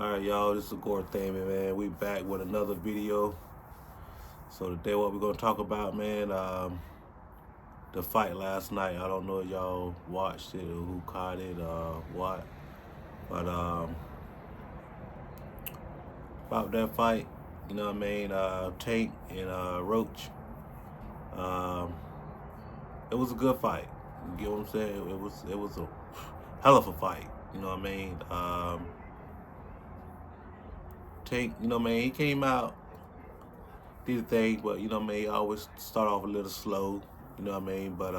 Alright, y'all, this is Gore Thaman, man. We back with another video. So today what we're gonna talk about, man, the fight last night. I don't know if y'all watched it or who caught it or what. But about that fight, you know what I mean, Tank and Roach. It was a good fight. You get what I'm saying? It was a hell of a fight. You know what I mean? Tank, you know what I mean, he came out, did the thing, but you know what I mean, he always start off a little slow, you know what I mean, but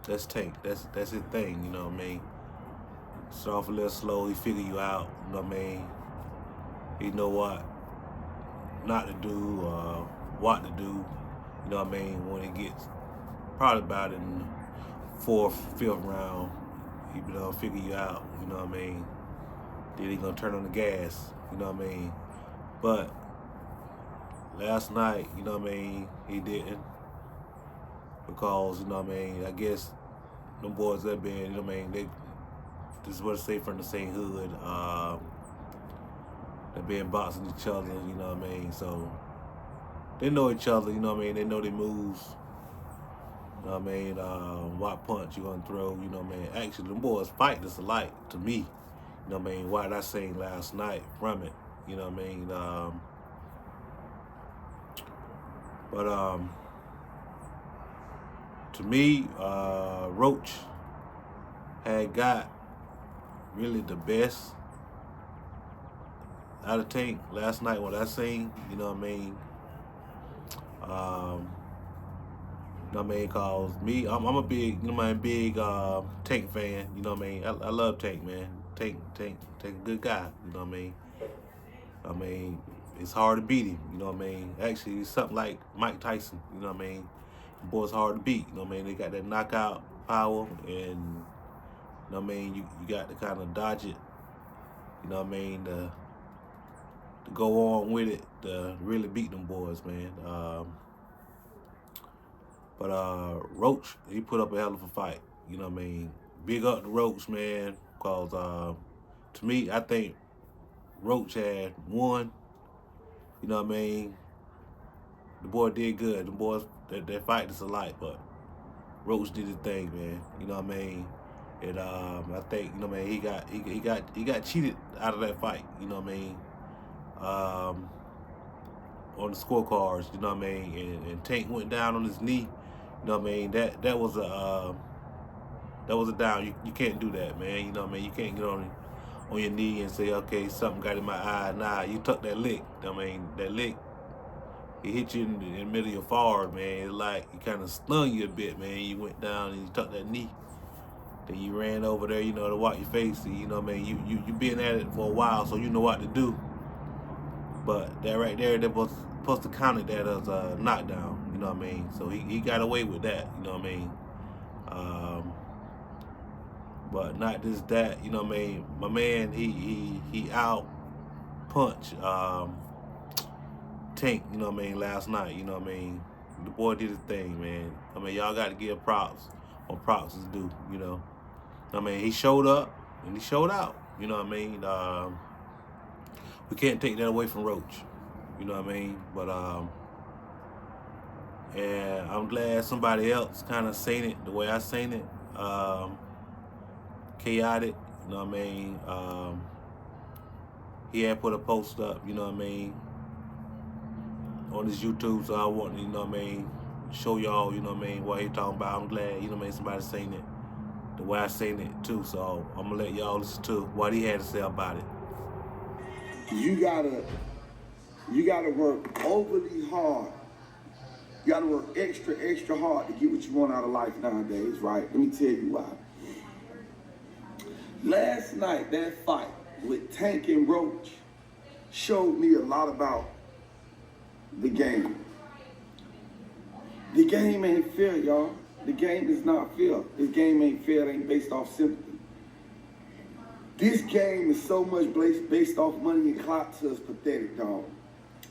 that's Tank, that's his thing, you know what I mean. Start off a little slow, he figure you out, you know what I mean. He know what not to do, what to do, you know what I mean, when it gets probably about in the 4th, 5th round, he figure you out, you know what I mean. Then he gonna turn on the gas, you know what I mean. But last night, you know what I mean, he didn't. Because, you know what I mean, I guess them boys that been, you know what I mean, this is what I say, from the same hood. They been boxing each other, you know what I mean. So they know each other, you know what I mean, they know their moves. You know what I mean, what punch you gonna throw, you know what I mean. Actually, them boys fight just alike to me. You know what I mean, what I seen last night from it, you know what I mean. To me, Roach had got really the best out of Tank last night, what I seen, you know what I mean. You know what I mean, cause me, I'm a big, you know what I mean, big Tank fan, you know what I mean. I love Tank, man. Tank a good guy, you know what I mean. I mean, it's hard to beat him, you know what I mean. Actually, he's something like Mike Tyson, you know what I mean. The boy's hard to beat, you know what I mean. They got that knockout power, and you know what I mean, you got to kind of dodge it, you know what I mean, to go on with it, to really beat them boys, man. But Roach, he put up a hell of a fight, you know what I mean. Big up to Roach, man, because to me, I think Roach had won, you know what I mean. The boy did good. The boys, that fight is alike, but Roach did his thing, man. You know what I mean. And I think, you know what I mean, he got cheated out of that fight. You know what I mean. On the scorecards, you know what I mean. And Tank went down on his knee. You know what I mean. That was a down. You can't do that, man. You know what I mean. You can't get on your knee and say, okay, something got in my eye. Nah, you took that lick. I mean, that lick, it hit you in the middle of your forehead, man. It's like it kind of stung you a bit, man. You went down and you took that knee. Then you ran over there, you know, to wipe your face. You know what I mean? You been at it for a while, so you know what to do. But that right there, that was supposed to count it that as a knockdown, you know what I mean? So he got away with that, you know what I mean? But not just that, you know what I mean? My man, he out punched Tank, you know what I mean, last night, you know what I mean. The boy did his thing, man. I mean, y'all got to give props what props is due, you know. I mean, he showed up and he showed out, you know what I mean. We can't take that away from Roach, you know what I mean. But and I'm glad somebody else kind of seen it the way I seen it. Chaotic, you know what I mean. He had put a post up, you know what I mean, on his YouTube, so I want to, you know what I mean, show y'all, you know what I mean, what he talking about. I'm glad, you know what I mean, somebody seen it the way I seen it too. So I'm gonna let y'all listen to what he had to say about it. You gotta work overly hard. You gotta work extra hard to get what you want out of life nowadays, right? Let me tell you why. Last night, that fight with Tank and Roach showed me a lot about the game. The game ain't fair, y'all. The game is not fair. This game ain't fair. It ain't based off sympathy. This game is so much based off money and clout to it's pathetic, dog.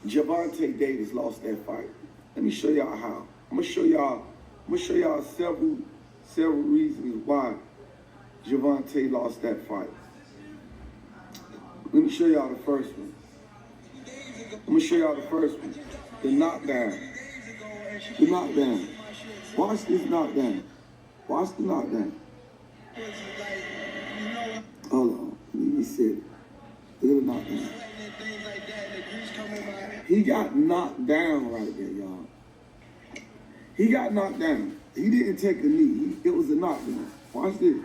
Gervonta Davis lost that fight. Let me show y'all how. I'm gonna show y'all several reasons why Gervonta lost that fight. Let me show y'all the first one. I'm gonna show y'all the first one. The knockdown. The knockdown. Watch this knockdown. Watch the knockdown. Hold on. Let me sit. Look at the knockdown. He got knocked down right there, y'all. He got knocked down. He didn't take a knee. It was a knockdown. Watch this.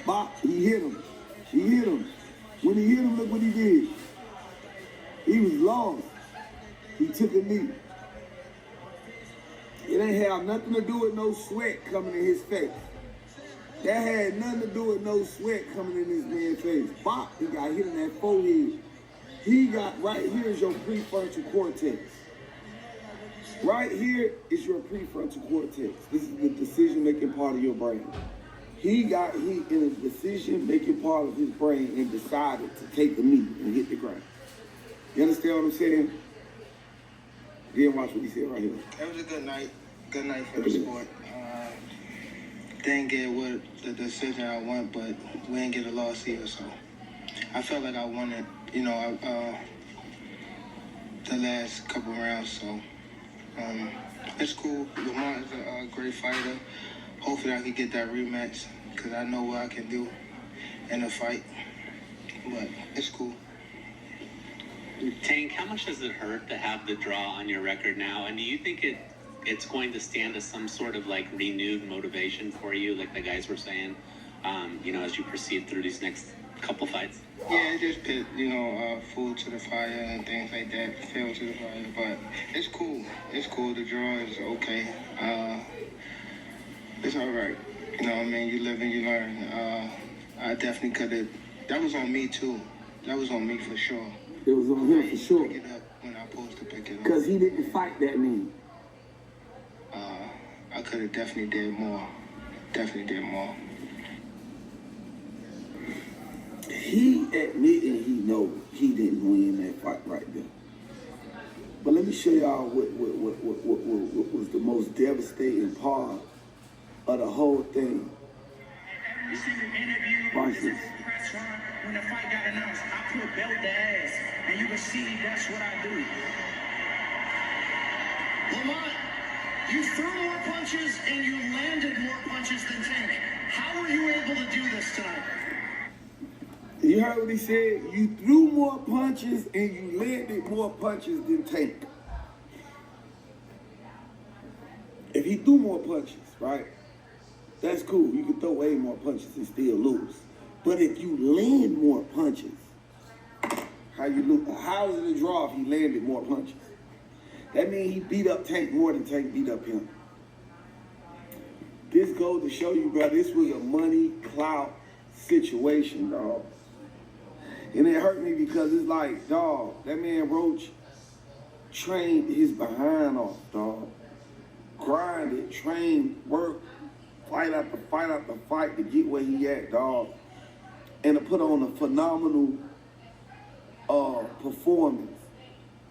Bop. He hit him. He hit him. When he hit him, look what he did. He was lost. He took a knee. It ain't have nothing to do with no sweat coming in his face. That had nothing to do with no sweat coming in this man's face. Bop, he got hit in that forehead. He got, right here is your prefrontal cortex. Right here is your prefrontal cortex. This is the decision-making part of your brain. He got hit in a decision-making part of his brain and decided to take a knee and hit the ground. You understand what I'm saying? Then watch what he said right here. It was a good night. Good night for the sport. Didn't get what the decision I want, but we didn't get a loss either, so I felt like I won it, the last couple rounds, so it's cool. Lamar is a great fighter. Hopefully I can get that rematch, because I know what I can do in a fight, but it's cool. Tank, how much does it hurt to have the draw on your record now? And do you think it's going to stand as some sort of like renewed motivation for you, like the guys were saying, as you proceed through these next couple fights? Yeah, it just put, food to the fire and things like that, fuel to the fire. But it's cool. It's cool. The draw is okay. It's all right. You know what I mean? You live and you learn. I definitely could have. That was on me, too. That was on me for sure. It was on him for sure. Pick it up when I supposed to pick it up. Because he didn't fight that knee. I could have definitely did more. Definitely did more. He admitted he know he didn't win that fight right there. But let me show y'all what was the most devastating part of the whole thing. Every single interview, Watch this. press run, when the fight got announced, I put belt to ass, and you can see that's what I do. Lamont, you threw more punches and you landed more punches than Tank. How were you able to do this tonight? You heard what he said? You threw more punches and you landed more punches than Tank. If he threw more punches, right? That's cool. You can throw way more punches and still lose. But if you land more punches, how you lose? How is it a draw if he landed more punches? That means he beat up Tank more than Tank beat up him. This goes to show you, bro, this was a money clout situation, dog. And it hurt me because it's like, dog, that man Roach trained his behind off, dog. Grinded, trained, worked, fight after fight after fight to get where he at, dog. And to put on a phenomenal performance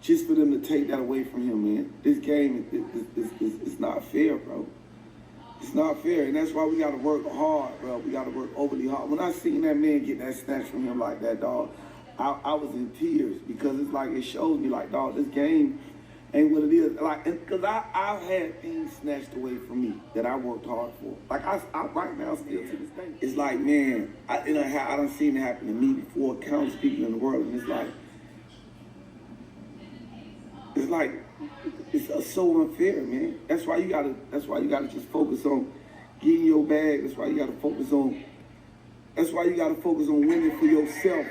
just for them to take that away from him, man. This game is not fair, bro. It's not fair, and that's why we got to work hard, bro. We got to work overly hard. When I seen that man get that snatch from him like that, dog, I was in tears because it's like it shows me, like, dog, this game ain't what it is. Like, because I've had things snatched away from me that I worked hard for. Like, I right now, still to this day. It's like, man, I done seen it happen to me before, countless people in the world, and it's like, it's so unfair, man. That's why you gotta just focus on getting your bag. That's why you gotta focus on winning for yourself.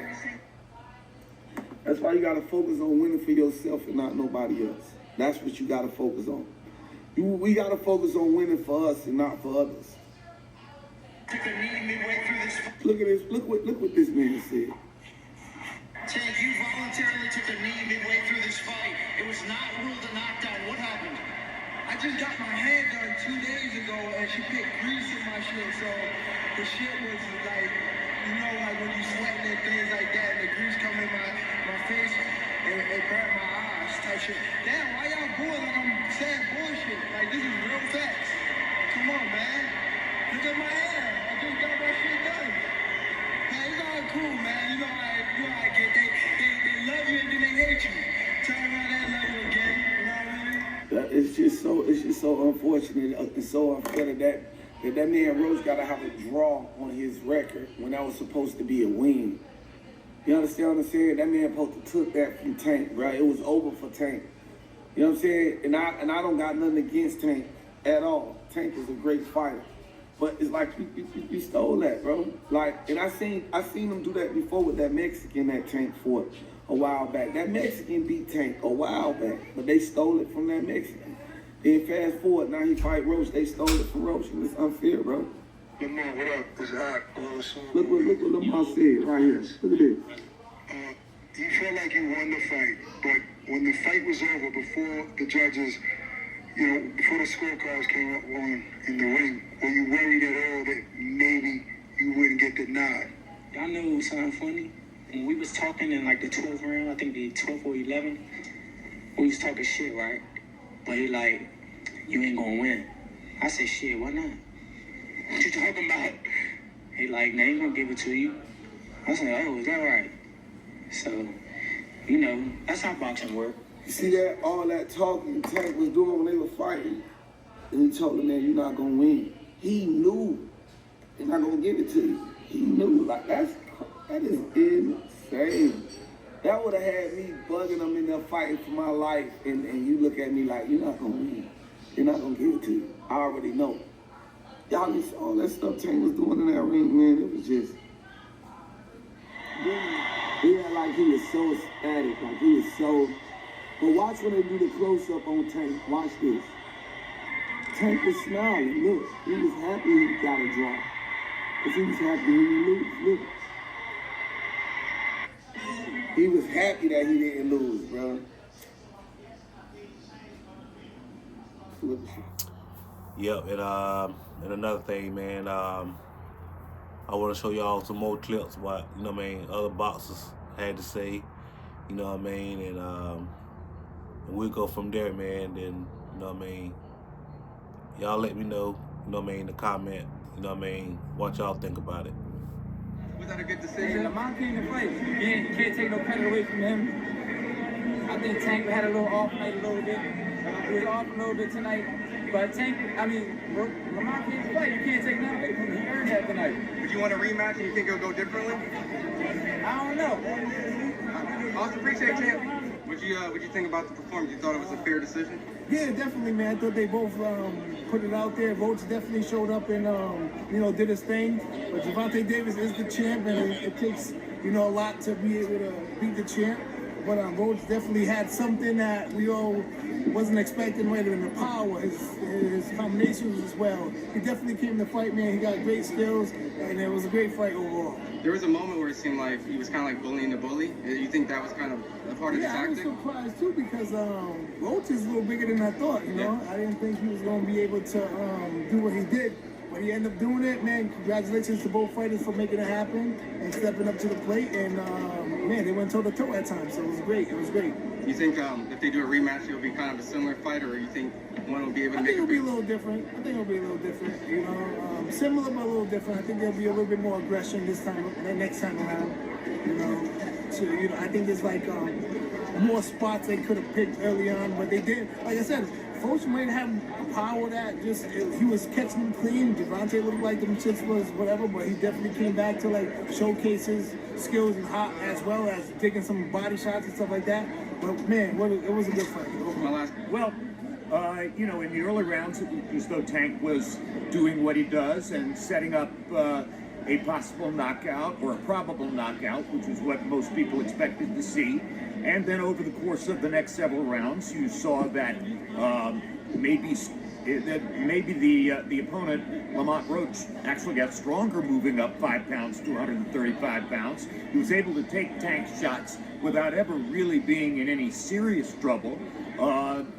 That's why you gotta focus on winning for yourself and not nobody else. That's what you gotta focus on. We gotta focus on winning for us and not for others. Look at this. Look what this man said. Tank, you voluntarily took a knee midway through this fight. It was not ruled a knockdown. What happened? I just got my hair done 2 days ago, and she put grease in my shit, so the shit was like, like when you sweating and things like that, and the grease come in my face, and it burnt my eyes type shit. Damn, why y'all going like I'm saying bullshit? Like, this is real facts. Come on, man. Look at my hair. I just got my shit done. Man, it's all cool, man. You gotta get they love you and then they hate you. Tell them how they love you again. You know what I mean? It's just so unfortunate and so unfair that man Roach got to have a draw on his record when that was supposed to be a win. You understand what I'm saying? That man supposed to took that from Tank, right? It was over for Tank. You know what I'm saying? And I don't got nothing against Tank at all. Tank is a great fighter. But it's like you stole that, bro. Like, and I seen him do that before with that Mexican that Tank fought a while back. That Mexican beat Tank a while back, but they stole it from that Mexican. Then fast forward, now he fight Roach. They stole it from Roach. It's unfair, bro. Lamar, what up? It's hot. Look what Lamar said right here. Look at this. You felt like you won the fight, but when the fight was over, before the judges, before the scorecards came up on in the ring, were you worried at all that maybe you wouldn't get the nod? Y'all know it was something funny. When we was talking in like the 12th round, I think the 12th or 11th, we was talking shit, right? But he like, you ain't gonna win. I said, shit, why not? What you talking about? He like, nah, ain't gonna give it to you. I said, oh, is that right? So, that's how boxing works. You see that? All that talking Tank was doing when they were fighting. And he told him, man, you're not gonna win. He knew they're not gonna give it to you. He knew. Like, that is insane. That would have had me bugging them in there fighting for my life. And you look at me like, you're not gonna win. They're not gonna give it to you. I already know. Y'all just all that stuff Tank was doing in that ring, man. It was just. Yeah, like he was so ecstatic. Like he was so. But watch when they do the close-up on Tank. Watch this. Tank was smiling. Look, he was happy he got a draw. Because he was happy when he lose. Look. He was happy that he didn't lose, bro. Yep, and another thing, man, I want to show y'all some more clips what, other boxers had to say, and we'll go from there, man. Then, y'all let me know, in the comment, what y'all think about it. Was that a good decision? Lamar came to fight. You can't take no credit away from him. I think Tank had a little off night a little bit. He was off a little bit tonight. But Lamar came to fight. You can't take nothing away from him. He earned that tonight. Would you want a rematch and you think it'll go differently? I don't know. Also appreciate champ. What'd you think about the performance? You thought it was a fair decision? Yeah, definitely, man. I thought they both put it out there. Roach definitely showed up and, did his thing. But Gervonta Davis is the champ, and it takes, a lot to be able to beat the champ. But Roach definitely had something that we all wasn't expecting, right in the power, his combinations as well. He definitely came to fight, man. He got great skills, and it was a great fight overall. There was a moment where it seemed like he was kind of like bullying the bully. You think that was kind of a part of the tactic? I was surprised too because Roach is a little bigger than I thought. You know, I didn't think he was going to be able to do what he did. But he ended up doing it, man. Congratulations to both fighters for making it happen and stepping up to the plate. And man, they went toe to toe at times, so it was great. It was great. You think if they do a rematch, it'll be kind of a similar fight, or you think one will be able to make it? I think it'll be a little different. Similar but a little different. I think there'll be a little bit more aggression this time, next time around. I think there's like more spots they could have picked early on, but they did. Like I said, Roach might have power that he was catching them clean. Gervonta looked like them chips was whatever, but he definitely came back to like showcase his skills and hot as well as taking some body shots and stuff like that. But man, it was a good fight. Well, in the early rounds, it looked as though Tank was doing what he does and setting up a possible knockout or a probable knockout, which is what most people expected to see. And then over the course of the next several rounds, you saw that maybe the opponent, Lamont Roach, actually got stronger, moving up 5 pounds to 135 pounds. He was able to take Tank's shots without ever really being in any serious trouble.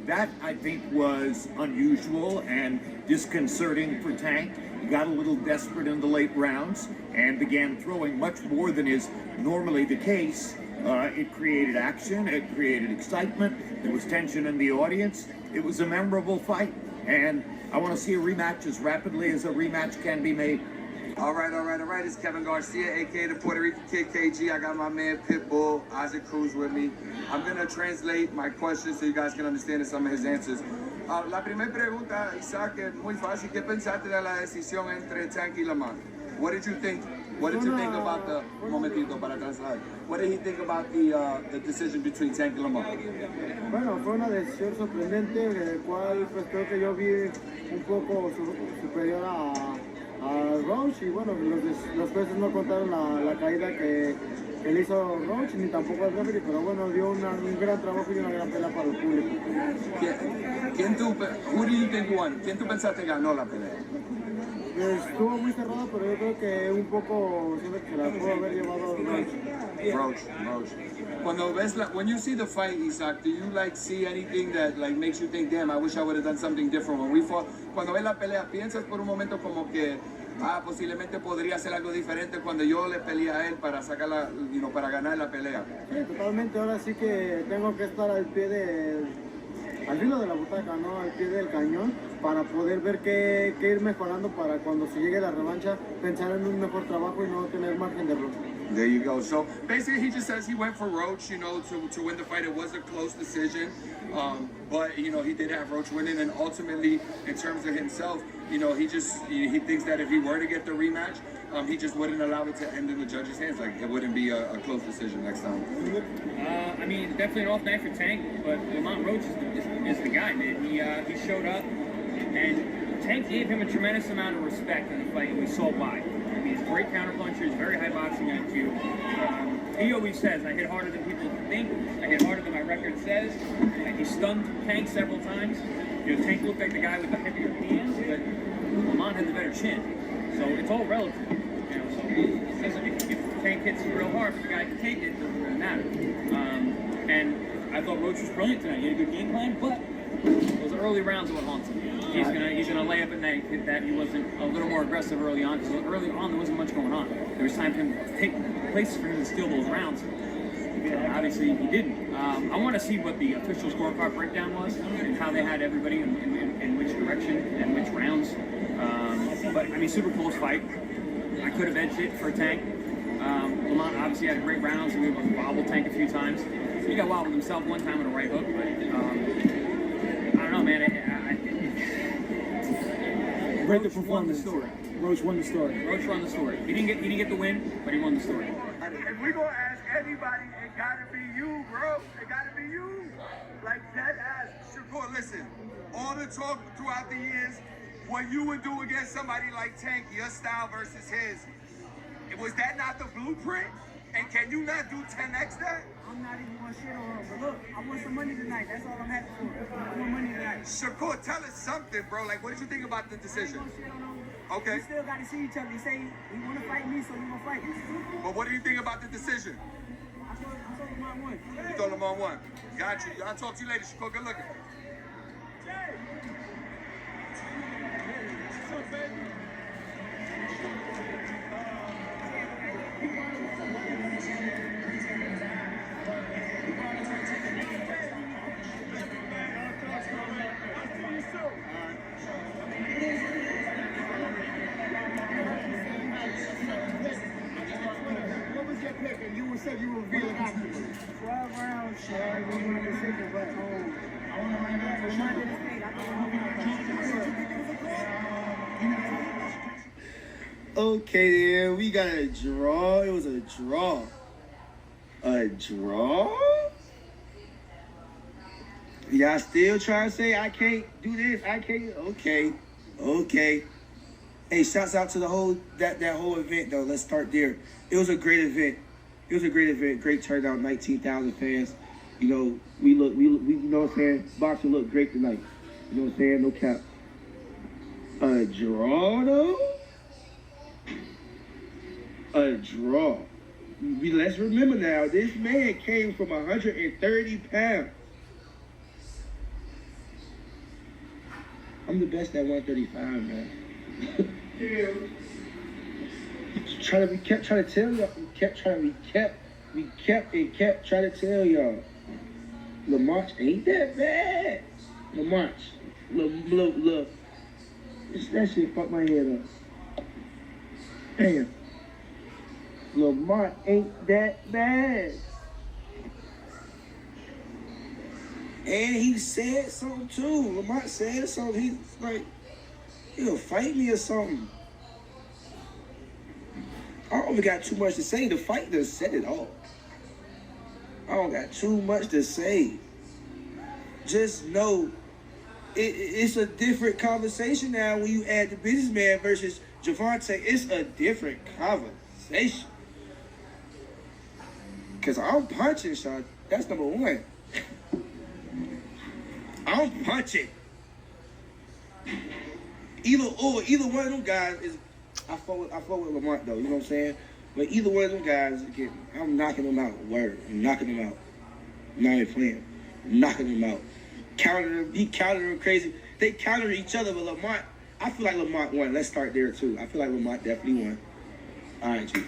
That, I think, was unusual and disconcerting for Tank. He got a little desperate in the late rounds and began throwing much more than is normally the case. It created action, it created excitement, there was tension in the audience. It was a memorable fight, and I want to see a rematch as rapidly as a rematch can be made. All right. It's Kevin Garcia, a.k.a. the Puerto Rican Kid KG. I got my man Pitbull, Isaac Cruz with me. I'm going to translate my questions so you guys can understand some of his answers. La primera pregunta, Isaac, es muy fácil. ¿Qué pensaste de la decisión entre Tank y Lamar? What did you think? What did you think about the momentito para trasladar? What did he think about the decision between Tank and Lamar? Bueno, fue una decisión sorprendente, del cual pues creo que yo vi un poco superior a Roach, y bueno, los jueces no contaron la caída que le hizo Roach, ni tampoco el referee, pero bueno, dio un gran trabajo y una gran pelea para el público. Who do you think won? ¿Quién tú pensaste ganó la pelea? Estuvo muy cerrado, pero yo creo que un poco siento que se la pudo haber llevado Roach. Roach. When you see the fight, Isaac, do you see anything that makes you think, damn, I wish I would have done something different when we fought? Cuando ves la pelea, piensas por un momento como que posiblemente podría hacer algo diferente cuando yo le peleé a él para sacarla, para ganar la pelea. Sí, totalmente. Ahora sí que tengo que estar al filo de la butaca, ¿no? Al pie del cañón, para poder ver qué ir mejorando para cuando se llegue la revancha, pensar en un mejor trabajo y no tener margen de error. There you go. So basically, he just says he went for Roach, to win the fight. It was a close decision, but he did have Roach winning, and ultimately, in terms of himself, he thinks that if he were to get the rematch, he just wouldn't allow it to end in the judges' hands. Like, it wouldn't be a close decision next time. I mean, definitely an off night for Tank, but Lamont Roach is the guy, man. He showed up, and Tank gave him a tremendous amount of respect in the fight, and we saw why. I mean, he's a great counterpuncher, he's very high boxing IQ. He always says, I hit harder than people think, I hit harder than my record says. And he stunned Tank several times. Tank looked like the guy with the heavier hands, but Lamont had the better chin. So it's all relative. So he says if Tank hits real hard, but the guy can take it, it doesn't really matter. And I thought Roach was brilliant tonight. He had a good game plan, but those early rounds are what haunts him. He's gonna lay up at night, hit that he wasn't a little more aggressive early on, because early on there wasn't much going on. There was time for him to take places for him to steal those rounds. Obviously he didn't. I want to see what the official scorecard breakdown was and how they had everybody in which direction and which rounds. But I mean, super close fight. I could have edged it for Tank. Lamont obviously had great rounds and we were able to wobble Tank a few times. He got wobbled himself one time with a right hook, but I don't know, man. Roach won the story. Roach won the story. Roach won the story. He didn't get the win, but he won the story. If we gonna ask anybody, it gotta be you, bro. It gotta be you. Like that ass. Shakur, listen. All the talk throughout the years, what you would do against somebody like Tank, your style versus his, was that not the blueprint? And can you not do 10x that? I'm not even gonna shit on him, but look, I want some money tonight. That's all I'm happy for. I want money tonight. Shakur, tell us something, bro. Like, what did you think about the decision? I ain't gonna shit on him. Okay. We still gotta see each other. He say he wanna fight me, so we gonna fight. But what do you think about the decision? I told Lamont won. You thought Lamont won. Got you. I'll talk to you later, Shakur. Good looking. What was your pick? And you said you were really happy. 12 rounds, sure. We won the decision, but Lamont did his thing. I thought Okay, then we got a draw. It was a draw. A draw? Y'all still trying to say I can't do this? I can't. Okay. Hey, shouts out to the whole that whole event though. Let's start there. It was a great event. Great turnout, 19,000 fans. We you know what I'm saying? Boxing looked great tonight. You know what I'm saying? No cap. A draw though? A draw. Let's remember now, this man came from 130 pounds. I'm the best at 135, man. Yeah. We kept trying to tell y'all. We kept trying to tell y'all. Lamont ain't that bad. Lamont, look. That shit fucked my head up. Damn. Lamont ain't that bad. And he said something too. Lamont said something. He's like, he'll fight me or something. I don't even got too much to say. The fight just said it all. I don't got too much to say. Just know it's a different conversation now when you add the businessman versus Javante. It's a different conversation. Because I'm punching, Sean. That's number one. I'm punching. Either one of them guys is. I fought with Lamont though. You know what I'm saying? But either one of them guys, again, I'm knocking them out. Word, I'm knocking them out. I'm not even playing. I'm knocking them out. Countered him. He countered him crazy. They countered each other, but Lamont. I feel like Lamont won. Let's start there too. I feel like Lamont definitely won. All right, G.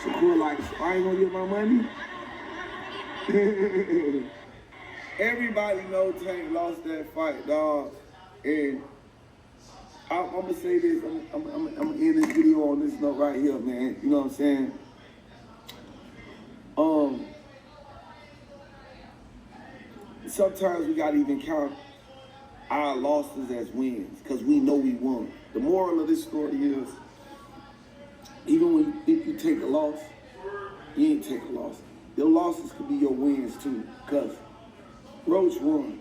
So cool, like, I ain't gonna get my money. Everybody know Tank lost that fight, dog. And I'm gonna say this. I'm gonna end this video on this note right here, man. You know what I'm saying? Sometimes we gotta even count our losses as wins because we know we won. The moral of this story is, even when you take a loss, you ain't take a loss. Your losses could be your wins too, because Roach won.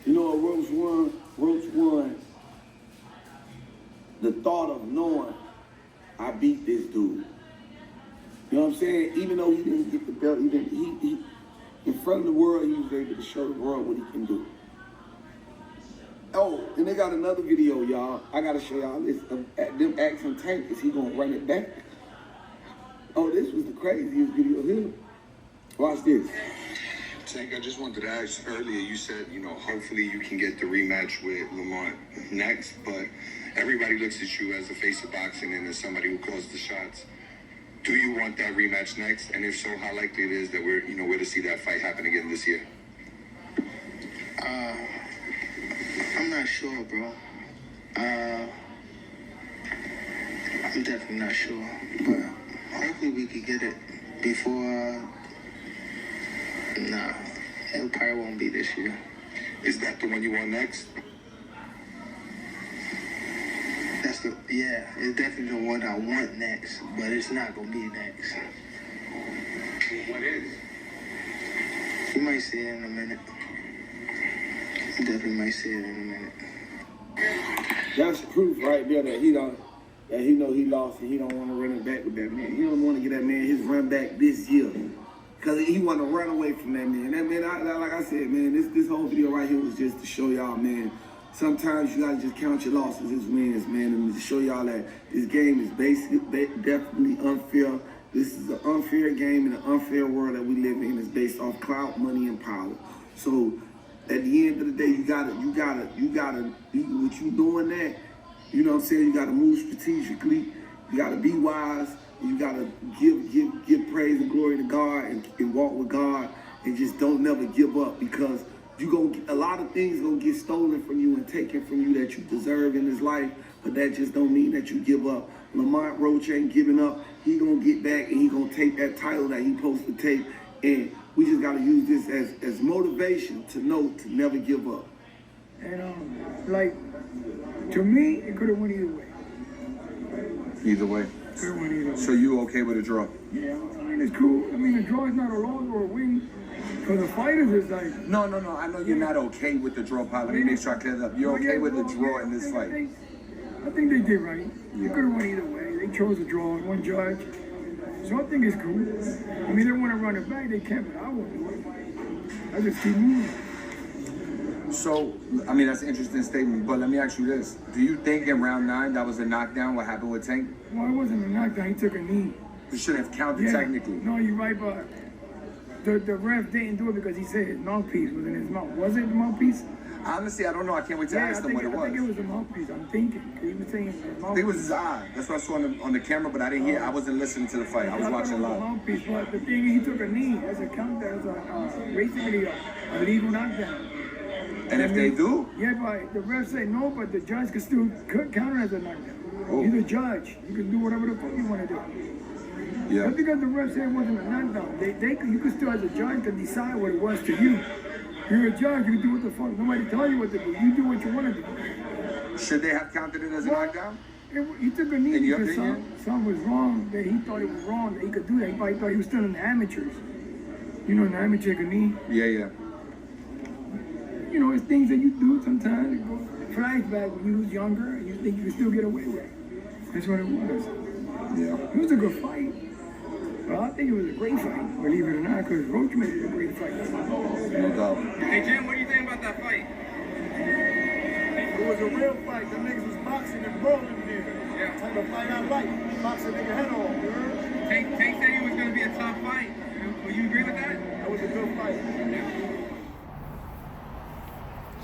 You know what Roach won? Roach won the thought of knowing I beat this dude. You know what I'm saying? Even though he didn't get the belt, he in front of the world, he was able to show the world what he can do. Oh, and they got another video, y'all. I gotta show y'all this. Them asking Tank, is he gonna run it back? Oh, this was the craziest video here. Watch this. Tank, I just wanted to ask earlier, you said, hopefully you can get the rematch with Lamont next, but everybody looks at you as the face of boxing and as somebody who calls the shots. Do you want that rematch next? And if so, how likely it is that we're to see that fight happen again this year? I'm not sure, bro. I'm definitely not sure, but hopefully we could get it before. Nah, it probably won't be this year. Is that the one you want next? It's definitely the one I want next, but it's not gonna be next. What is? You might see it in a minute. You definitely might see it in a minute. That's proof right there that he know he lost and he don't want to run it back with that man. He don't want to get that man his run back this year. Because he want to run away from that man. That man, like I said, man, this whole video right here was just to show y'all, man, sometimes you got to just count your losses as wins, man, and to show y'all that this game is definitely unfair. This is an unfair game in an unfair world that we live in. It's based off clout, money, and power. So at the end of the day, you gotta, what you doing that, you know what I'm saying? You gotta move strategically. You gotta be wise. You gotta give praise and glory to God and walk with God and just don't never give up, because a lot of things gonna get stolen from you and taken from you that you deserve in this life, but that just don't mean that you give up. Lamont Roach ain't giving up. He gonna get back and he gonna take that title that he supposed to take, and we just gotta use this as motivation to know to never give up. And to me, it could have went either way. Either way. Could have went either way. So you okay with a draw? Yeah, I mean it's cool. I mean, a draw is not a loss or a win. For the fighters, it's like... No. I know you're not okay with the draw, Pop. Let me make sure I clear that up. You're okay with the draw in this fight? I think they did right. They could have went either way. They chose a draw, one judge. So I think it's cool. I mean, they want to run it back, they can, but I won't do it. I just keep moving. So, I mean, that's an interesting statement, but let me ask you this. Do you think in round 9 that was a knockdown, what happened with Tank? Well, it wasn't a knockdown. He took a knee. You should have counted technically. No, you're right, but the ref didn't do it because he said his mouthpiece was in his mouth. Was it the mouthpiece? Honestly, I don't know. I can't wait to ask them what it was. I think it was the mouthpiece. I'm thinking. He was saying his mouthpiece. I think it was his eye. That's what I saw on the camera, but I didn't hear. I wasn't listening to the fight. I was watching live. Mouthpiece, but the thing is, he took a knee as a countdown, basically a legal knockdown. And if they do? Yeah, but the ref said no, but the judge could still count it as a knockdown. You're the judge. You can do whatever the fuck you want to do. Yeah. Just because the ref said it wasn't a knockdown, you can still, as a judge, can decide what it was to you. You're a judge. You can do what the fuck. Nobody tell you what to do. You do what you want to do. Should they have counted it as a knockdown? He took a knee In your because opinion? something was wrong. That he thought it was wrong that he could do that. He probably thought he was still in the amateurs. You know, in the amateur take a knee. Yeah, yeah. You know, it's things that you do sometimes. It goes flashback when you was younger and you think you could still get away with it. That's what it was. Yeah. It was a good fight. Well, I think it was a great fight, believe it or not, because Roach made it a great fight. No doubt. Hey, Jim, what do you think about that fight? It was a real fight. The niggas was boxing and brawling here. Yeah. Type of fight I like. Boxing nigga head off, you heard? Tank said it was going to be a tough fight. Will you agree with that? That was a good fight.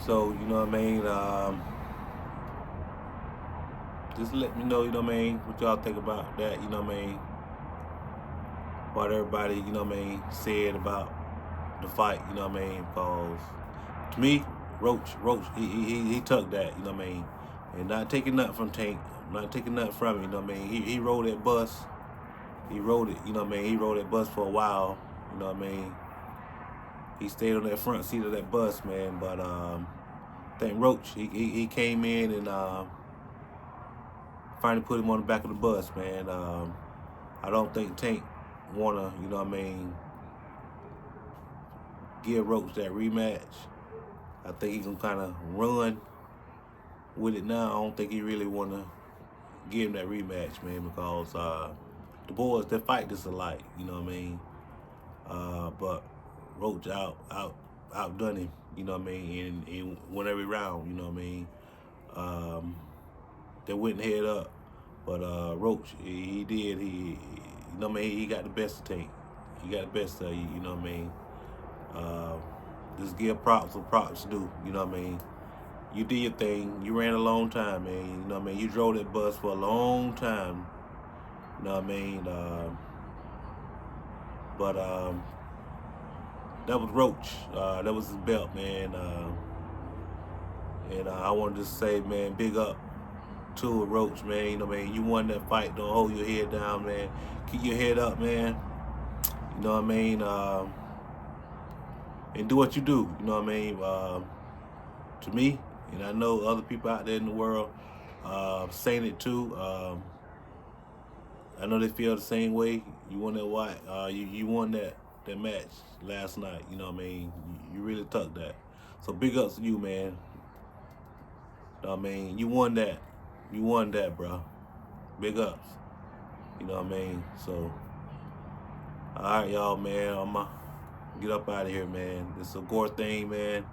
So, you know what I mean? Just let me know, you know what I mean, what y'all think about that, you know what I mean? What everybody, you know what I mean, said about the fight, you know what I mean? Because to me, Roach, he took that, you know what I mean? And not taking nothing from Tank, not taking nothing from him, you know what I mean? He rode that bus. He rode it, you know what I mean? He rode that bus for a while, you know what I mean? He stayed on that front seat of that bus, man. But I think Roach, he came in and finally put him on the back of the bus, man. I don't think Tank wanna, you know what I mean, give Roach that rematch. I think he can kind of run with it now. I don't think he really wanna give him that rematch, man, because the boys, they fight this alike, you know what I mean. But Roach outdone him, you know what I mean, and won every round, you know what I mean. They went head up, but Roach, he did, you know what I mean, he got the best of Tank. He got the best of you, you know what I mean. Just give props what props do, you know what I mean. You did your thing, you ran a long time, man, you know what I mean. You drove that bus for a long time, you know what I mean. But that was Roach, that was his belt, man. And I wanted to say, man, big up to Roach, man. You know what I mean? You won that fight. Don't hold your head down, man. Keep your head up, man. You know what I mean? And do what you do. You know what I mean? To me, and I know other people out there in the world saying it too. I know they feel the same way. You won that you won that match last night. You know what I mean? You really took that. So big ups to you, man. You know what I mean? You won that. You won that, bro. Big ups. You know what I mean? So, all right, y'all, man. I'ma get up out of here, man. It's a gore thing, man.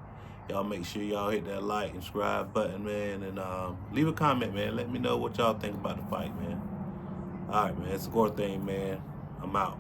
Y'all make sure y'all hit that like and subscribe button, man. And leave a comment, man. Let me know what y'all think about the fight, man. All right, man. It's a gore thing, man. I'm out.